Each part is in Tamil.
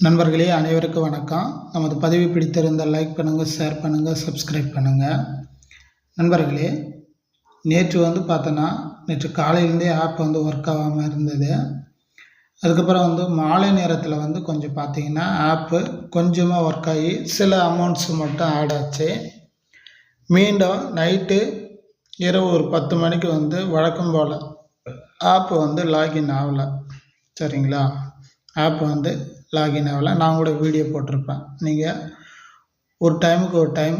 நண்பர்களே அனைவருக்கும் வணக்கம். நமது பதிவு பிடித்திருந்தால் லைக் பண்ணுங்கள், ஷேர் பண்ணுங்கள், சப்ஸ்கிரைப் பண்ணுங்கள். நண்பர்களே, நேற்று பார்த்தோன்னா நேற்று காலையிலேருந்தே ஆப் ஒர்க் ஆகாமல் இருந்தது. அதுக்கப்புறம் மாலை நேரத்தில் கொஞ்சம் பார்த்தீங்கன்னா ஆப்பு கொஞ்சமாக ஒர்க் ஆகி சில அமௌண்ட்ஸ் மட்டும் ஆட் ஆச்சு. மீண்டும் நைட்டு இரவு ஒரு 10 மணிக்கு வழக்கம் போல் ஆப்பு லாகின் ஆகலை. சரிங்களா? ஆப் லாகின் ஆகலை. நான் கூட வீடியோ போட்டிருப்பேன். நீங்கள் ஒரு டைமுக்கு ஒரு டைம்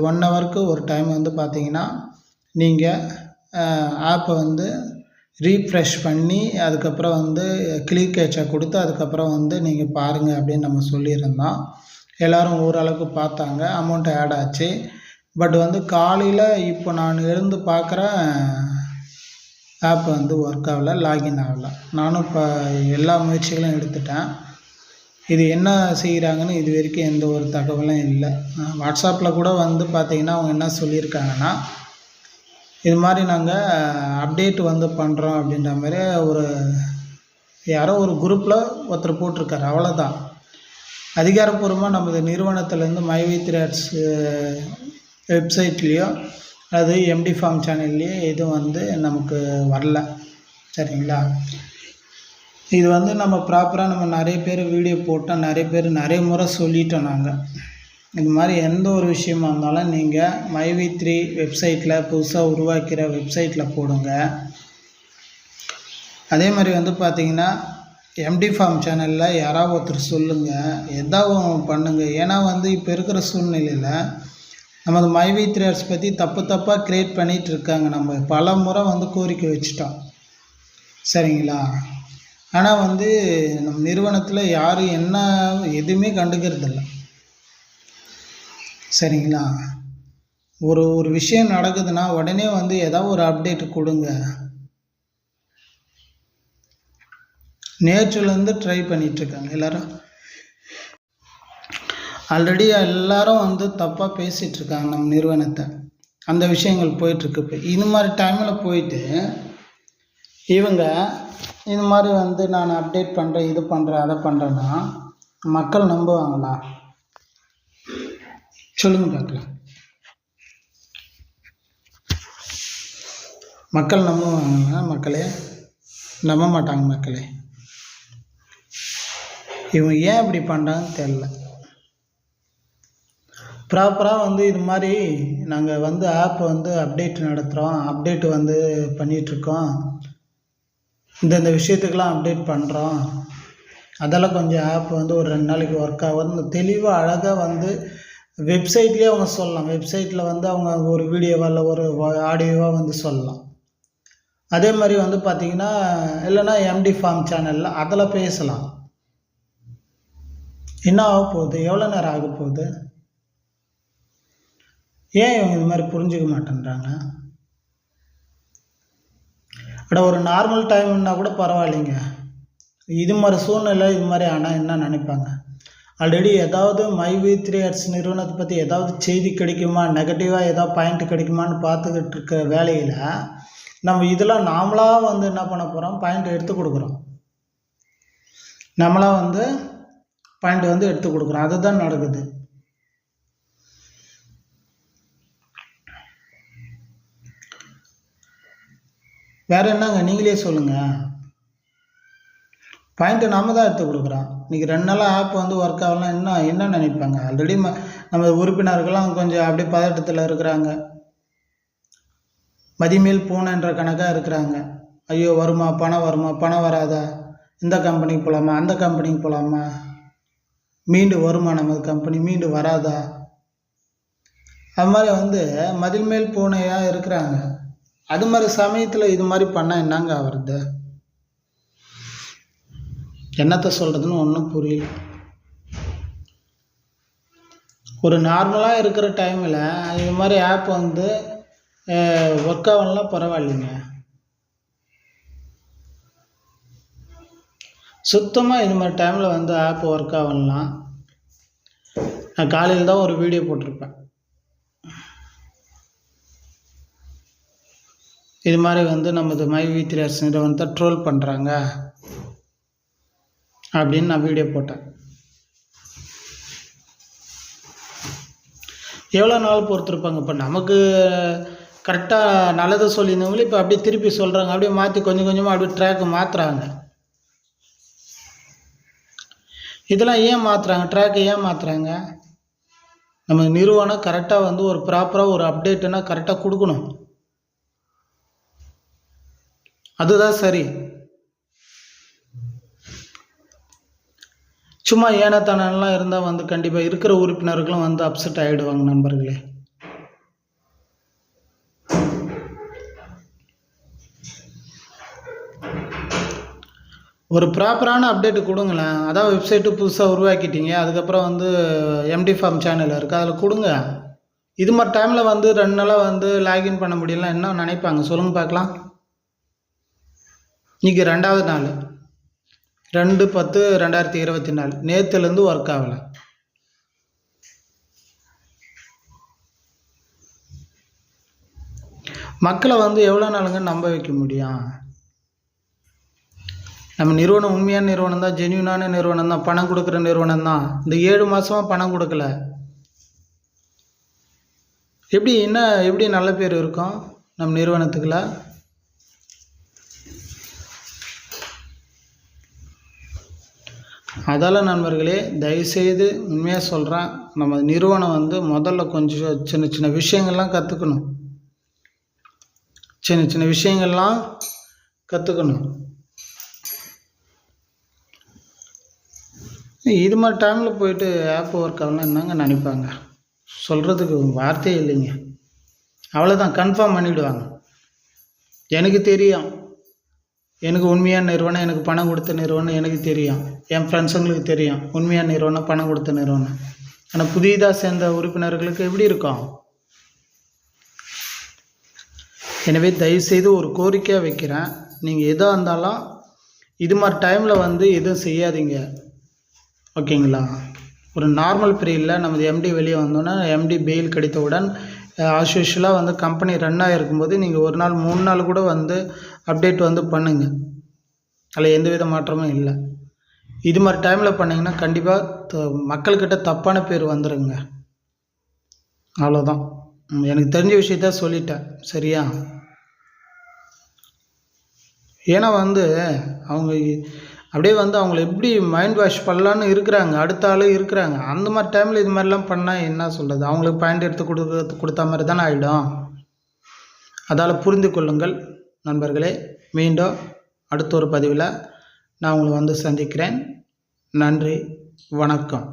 1 ஹவருக்கு ஒரு டைம் பார்த்தீங்கன்னா நீங்கள் ஆப்பை ரீஃப்ரெஷ் பண்ணி அதுக்கப்புறம் கிளிக் கேட்சா கொடுத்து அதுக்கப்புறம் நீங்கள் பாருங்கள் அப்படின்னு நம்ம சொல்லியிருந்தோம். எல்லோரும் ஓரளவுக்கு பார்த்தாங்க. அமௌண்ட் ஆட் ஆச்சு. பட் காலையில் இப்போ நான் எழுந்து பார்க்குறேன் ஆப் ஒர்க் ஆகலை, லாகின் ஆகலை. நானும் இப்போ எல்லா முயற்சிகளும் எடுத்துட்டேன். இது என்ன செய்கிறாங்கன்னு இது வரைக்கும் எந்த ஒரு தகவலும் இல்லை. வாட்ஸ்அப்பில் கூட பார்த்திங்கன்னா அவங்க என்ன சொல்லியிருக்காங்கன்னா, இது மாதிரி நாங்கள் அப்டேட் பண்ணுறோம் அப்படின்ற மாதிரி யாரோ ஒரு குரூப்பில் ஒருத்தர் போட்டிருக்காரு. அவ்வளோதான். அதிகாரப்பூர்வமாக நமது நிறுவனத்துலேருந்து மைவி3ஆட்ஸ் வெப்சைட்லேயோ அது எம்டி ஃபார்ம் சேனல்லையோ எதுவும் நமக்கு வரல. சரிங்களா? இது நம்ம ப்ராப்பராக நம்ம நிறைய பேர் வீடியோ போட்டோம், நிறைய பேர் நிறைய முறை சொல்லிட்டோம். நாங்கள் இது மாதிரி எந்த ஒரு விஷயமா இருந்தாலும் நீங்கள் மைவி3 வெப்சைட்டில் புதுசாக உருவாக்கிற வெப்சைட்டில் போடுங்க. அதே மாதிரி பார்த்திங்கன்னா எம்டி ஃபார்ம் சேனலில் யாராவது ஒருத்தர் சொல்லுங்கள், எதாவது பண்ணுங்கள். ஏன்னா இப்போ இருக்கிற சூழ்நிலையில் நமது மைவி3ஆட்ஸ் பற்றி தப்பாக க்ரியேட் பண்ணிகிட்டு இருக்காங்க. நம்ம பல முறை கோரிக்கை வச்சிட்டோம். சரிங்களா? ஆனால் நம்ம நிறுவனத்தில் யாரும் என்ன எதுவுமே கண்டுக்கிறதில்ல. சரிங்களா? ஒரு விஷயம் நடக்குதுன்னா உடனே ஏதாவது ஒரு அப்டேட் கொடுங்க. நேற்றுலேருந்து ட்ரை பண்ணிகிட்ருக்காங்க எல்லோரும். ஆல்ரெடி எல்லோரும் தப்பாக பேசிகிட்ருக்காங்க நம்ம நிறுவனத்தை. அந்த விஷயங்கள் போயிட்டுருக்கு. இப்போ இது மாதிரி டைமில் போயிட்டு இவங்க இது மாதிரி நான் அப்டேட் பண்ணுறேன், இது பண்ணுறேன், அதை பண்ணுறேன்னா மக்கள் நம்புவாங்களா? சொல்லுங்கள் பார்க்கலாம். மக்கள் நம்புவாங்களா? மக்களே நம்ப மாட்டாங்க. மக்களே இவங்க ஏன் இப்படி பண்ணுறாங்கன்னு தெரில. ப்ராப்பராக இது மாதிரி நாங்கள் ஆப் அப்டேட் நடத்துகிறோம், அப்டேட் பண்ணிகிட்ருக்கோம், இந்த விஷயத்துக்கெலாம் அப்டேட் பண்ணுறோம், அதெல்லாம் கொஞ்சம் ஆப் ஒரு 2 நாளைக்கு ஒர்க் ஆகும் தெளிவாக அழகாக வெப்சைட்லேயே அவங்க சொல்லலாம். வெப்சைட்டில் அவங்க ஒரு வீடியோவாக இல்லை ஒரு ஆடியோவாக சொல்லலாம். அதே மாதிரி பார்த்திங்கன்னா இல்லைன்னா எம்டி ஃபார்ம் சேனலில் அதில் பேசலாம். என்ன ஆக போகுது? எவ்வளோ நேரம் ஆக போகுது? ஏன் இவங்க இது மாதிரி புரிஞ்சிக்க மாட்டேன்றாங்க? ஒரு நார்மல் டைம்னா கூட பரவாயில்லைங்க. இது மாதிரி சூழ்நிலை இது மாதிரி ஆனால் என்ன நினைப்பாங்க? ஆல்ரெடி ஏதாவது மைவி3ஆட்ஸ் நிறுவனத்தை பற்றி ஏதாவது செய்தி கிடைக்குமா, நெகட்டிவாக ஏதாவது பாயிண்ட் கிடைக்குமான்னு பார்த்துக்கிட்டு இருக்க வேலையில் நம்ம இதெல்லாம் நாமளாக என்ன பண்ண போகிறோம்? பாயிண்ட் எடுத்து கொடுக்குறோம். நம்மளாக பாயிண்ட் எடுத்து கொடுக்குறோம். அதுதான் நடக்குது. வேறு என்னங்க? நீங்களே சொல்லுங்கள். பாயிண்ட்டு நாம் தான் எடுத்து கொடுக்குறோம். இன்றைக்கி 2 நாளாக ஆப் ஒர்க் ஆகலாம் என்ன நினைப்பாங்க? ஆல்ரெடி நம்ம உறுப்பினர்கள்லாம் கொஞ்சம் அப்படியே பதட்டத்தில் இருக்கிறாங்க. மதிமேல் பூனைன்ற கணக்காக இருக்கிறாங்க. ஐயோ வருமா, பணம் வருமா, பணம் வராதா, இந்த கம்பெனிக்கு போகலாமா, அந்த கம்பெனிக்கு போகலாமா, மீண்டு வருமா நமது கம்பெனி, மீண்டு வராதா, அது மாதிரி மதில் மேல் பூனையாக இருக்கிறாங்க. அது மாதிரி சமயத்தில் இது மாதிரி பண்ணால் என்னங்க ஆகிறது? என்னத்தை சொல்கிறதுன்னு ஒன்றும் புரியல. ஒரு நார்மலாக இருக்கிற டைமில் இது மாதிரி ஆப் ஒர்க் ஆகலாம் பரவாயில்லைங்க. சுத்தமாக இது மாதிரி டைமில் ஆப் ஒர்க் ஆகலாம். நான் காலையில் தான் ஒரு வீடியோ போட்டிருப்பேன். இது மாதிரி நமது மைவி3ஆட்ஸ் நிறுவனத்தை ட்ரோல் பண்ணுறாங்க அப்படின்னு நான் வீடியோ போட்டேன். எவ்வளோ நாள் பொறுத்திருப்பாங்க? இப்போ நமக்கு கரெக்டாக நல்லது சொல்லியிருந்தவங்களே இப்போ அப்படியே திருப்பி சொல்கிறாங்க. அப்படியே மாற்றி கொஞ்சம் கொஞ்சமாக அப்படியே ட்ராக்கு மாற்றுறாங்க. இதெல்லாம் ஏன் மாற்றுறாங்க? ட்ராக்கை ஏன் மாற்றுறாங்க? நம்ம நிறுவனம் கரெக்டாக வந்து ஒரு ப்ராப்பராக ஒரு அப்டேட்டுன்னா கரெக்டாக கொடுக்கணும். அதுதான் சரி. சும்மா ஏனத்தானெல்லாம் இருந்தால் வந்து கண்டிப்பாக இருக்கிற உறுப்பினர்களும் வந்து அப்செட் ஆகிடுவாங்க நண்பர்களே. ஒரு ப்ராப்பரான அப்டேட்டு கொடுங்களேன். அதான் வெப்சைட்டு புதுசாக உருவாக்கிட்டீங்க, அதுக்கப்புறம் வந்து எம்டி ஃபார்ம் சேனல் இருக்குது, அதில் கொடுங்க. இது மாதிரி டைமில் வந்து 2 நாளாக வந்து லாகின் பண்ண முடியலாம் என்ன நினைப்பாங்க சொல்லுங்கள் பார்க்கலாம். இன்றைக்கி 2வது நாள் 2/10/2024 நேற்றுலேருந்து ஒர்க் ஆகலை. மக்களை வந்து எவ்வளோ நாளுங்க நம்ப வைக்க முடியும்? நம்ம நிறுவனம் உண்மையான நிறுவனம் தான், ஜென்யூனான நிறுவனம் தான், பணம் கொடுக்குற நிறுவனம் தான். இந்த 7 மாதமாக பணம் கொடுக்கல. எப்படி நல்ல பேர் இருக்கும் நம் நிறுவனத்துக்குள்ள? அதால் நண்பர்களே, தயவுசெய்து உண்மையாக சொல்கிறேன், நம்ம நிறுவனம் வந்து முதல்ல கொஞ்சம் சின்ன சின்ன விஷயங்கள்லாம் கற்றுக்கணும். சின்ன சின்ன விஷயங்கள்லாம் கற்றுக்கணும். இது மாதிரி டைமில் போயிட்டு ஆப் ஒர்க் ஆகலாம் என்னங்க நினைப்பாங்க? சொல்கிறதுக்கு வார்த்தையே இல்லைங்க. அவ்வளோதான், கன்ஃபார்ம் பண்ணிவிடுவாங்க. எனக்கு தெரியும், எனக்கு உண்மையான நிறுவனம், எனக்கு பணம் கொடுத்த நிறுவனம் எனக்கு தெரியும், என் ஃப்ரெண்ட்ஸுங்களுக்கு தெரியும் உண்மையான நிறுவனம், பணம் கொடுத்த நிறுவனம். ஆனால் புதிதாக சேர்ந்த உறுப்பினர்களுக்கு எப்படி இருக்கும்? எனவே தயவுசெய்து ஒரு கோரிக்கையாக வைக்கிறேன், நீங்கள் எதாக இருந்தாலும் இது மாதிரி டைமில் வந்து எதுவும் செய்யாதீங்க, ஓகேங்களா? ஒரு நார்மல் பீரியடில் நமது எம்டி வெளியே வந்தோன்னா, எம்டி பெயில் கிடைத்தவுடன் ஆஸ்யூஷுவலாக வந்து கம்பெனி ரன் ஆகிருக்கும்போது நீங்கள் 1 நாள் 3 நாள் கூட வந்து அப்டேட் வந்து பண்ணுங்கள். அதில் எந்தவித மாற்றமும் இல்லை. இது மாதிரி டைமில் பண்ணிங்கன்னா கண்டிப்பாக மக்கள்கிட்ட தப்பான பேர் வந்துடுங்க. அவ்வளோதான், எனக்கு தெரிஞ்ச விஷயத்த சொல்லிட்டேன், சரியா? ஏன்னா வந்து அவங்க அப்படியே வந்து அவங்கள எப்படி மைண்ட் வாஷ் பண்ணலான்னு இருக்கிறாங்க, அடுத்த ஆள் இருக்கிறாங்க. அந்த மாதிரி டைமில் இது மாதிரிலாம் பண்ணால் என்ன சொல்கிறது? அவங்களுக்கு பாயிண்ட் எடுத்து கொடுத்த மாதிரி தானே ஆகிடும். அதால் புரிந்து கொள்ளுங்கள் நண்பர்களே. மீண்டும் அடுத்த ஒரு பதிவில் நான் உங்களை வந்து சந்திக்கிறேன். நன்றி, வணக்கம்.